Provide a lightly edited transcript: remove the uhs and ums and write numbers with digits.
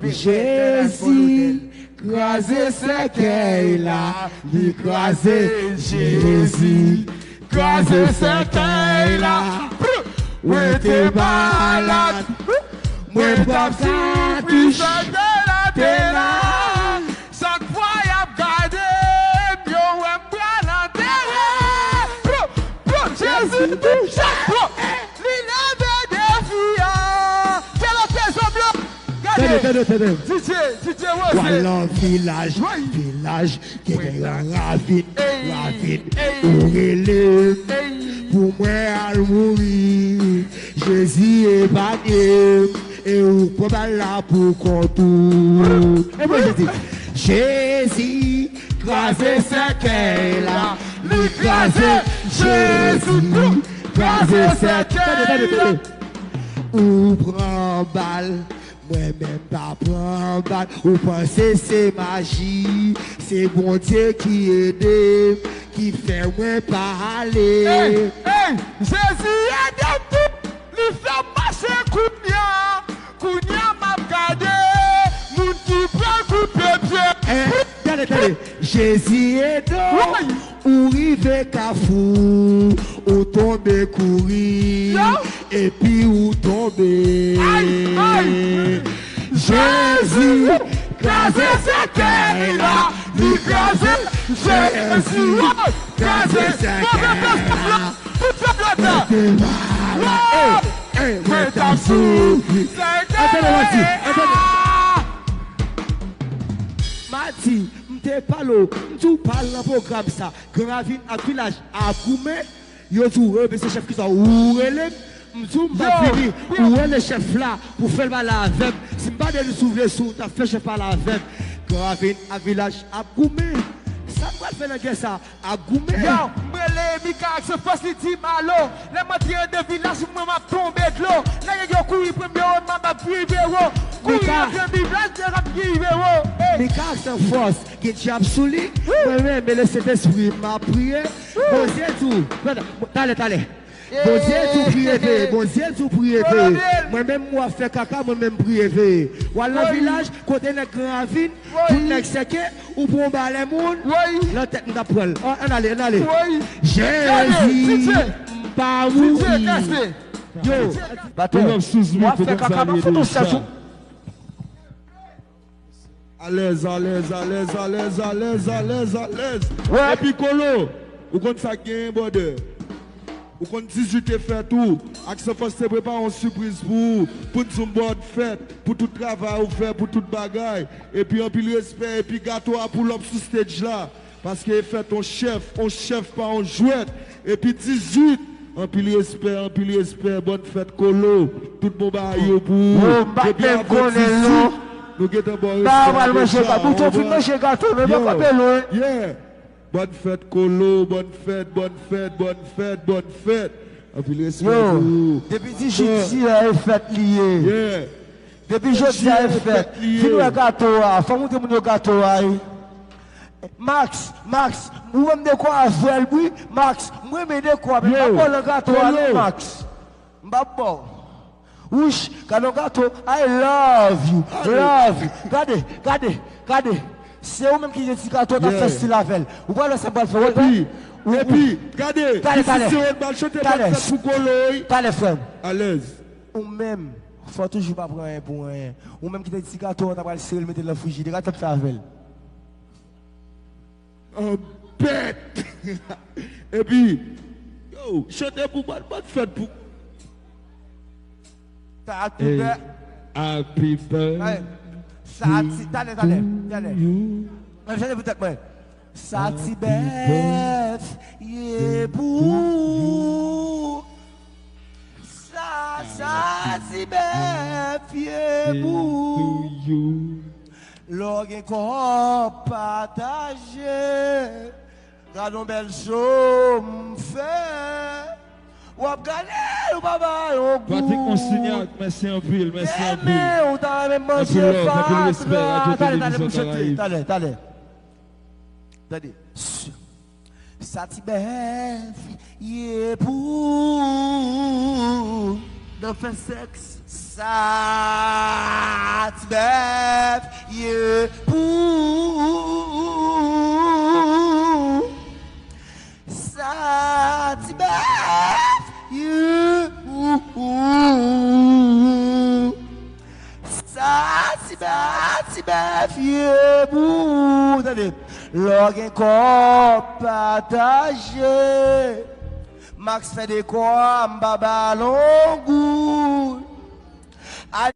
Jésus, crasé ce qu'il a, lui crasé Jésus, crasé ce qu'il a. Ouais, t'es malade, ouais, pas si puissant de la terre. Chaque fois, y'a gardé, bio, ouais, bras l'enterré. Jésus, chaque fois, l'île des filles. Quelle occasion, blanc. DJ, voilà, village, qui est un ravine, où il est, pour moi, à mourir. Jésus est banni, et où pour là pour contour. Et moi, je dis, Jésus, crasé ce qu'elle a, lui crasé, Jésus, crasé ce qu'elle a. Ou prend balle. Moi-même pas prendre balle, ou penser c'est magie, c'est bon Dieu qui aide, qui fait moi parler. Hey, Jésus aide tout, lui fait marcher Kounia m'a gardé, moun qui prend coup de pied. Attendez, Jésus aide, ou rive Kafou, ou tombe courir, et puis ou tomber. Jésus, crasé ce qu'elle a, lui crasé, Jésus, crasé ce qu'elle a. Mati, m'te parle, m'tou parle dans le programme ça, Gravine à village à Koumé, yo tout c'est chef qui sont ourelé. M'tou m'a fini, où est le chef là pour faire mal à avec. Si m'pas de nous soulever sous, t'as fait chef à la avec. Gravine à village à Koumé. Ça va faire la guerre ça à Goumé. Yo, m'rele Mika se facilite malo. Les matières de village m'a tombé de l'eau. Là yo courir premier m'a privé wo. Courir premier village de rap privé wo. Mika c'est force qui diable souli. Moi-même le Saint-Esprit m'a prié. Bon Dieu tout. Allez. Bon Dieu tout privé, bon Dieu tout privé. Moi-même moi fait caca, moi-même privé. Voilà le village, côté de Gravine, tout le monde sait que, ou pour les moun, la tête nous apprend. Allez. Jésus, pas mourir. Yo, moi fait caca, moi faut tout ça. À l'aise. Et puis Colo, vous comptez ça gain border. Ou qu'on 18 fait tout, Action Force se prépare une surprise pour une bonne fête, pour tout travail ouvert, pour toute bagaille. Et puis un peu de respect, et puis gâteau à pull up sur stage là. Parce que fait ton chef pas un jouet. Et puis 18, un peu de respect, bonne fête Colo, tout bon bail pour. Et puis après 18, nous avons un bon respect. Yeah. Bonne fête Colo, bonne fête. Depuis jeudi, elle fête liée. Depuis jeudi, elle fête. Fini le gâteau, faut monter mon gâteau. Max, moi-même de quoi faire lui, Max, moi-même de quoi, mais pas le gâteau, Max. Mbabo. Ouch, quand le gâteau, I love you. Regardez. C'est vous-même qui dit gâteau dans le festival Lavel. Vous voyez le symbole faire. Et puis, regardez, si on va chanter pour Colo. T'as les frères. À l'aise. Ou même, faut toujours pas prendre un pour rien. Ou même qui dit gâteau, on va le serrer, mettre dans le frigidaire, regardez ça avec. Oh, bête. Et puis, yo, chanter pour bonne fête pour. Happy birthday. Allez. Je vous dire, Satibeth, yebou. Satibeth, yebou. L'orgue qu'on partage, gardons belle chose fait. Ou ap gane, ou baba, ou bou. Patrick Monsignac, merci en pile. On t'a même mangé pas. Allez. Satibeth, yé pour. Dans fait sexe. Satsbef, ye pou. Satsbef, ye pou. Satsbef, ye pou. Attendez. L'orgue corps partagé. Max fait des quoi, m'baba long goût.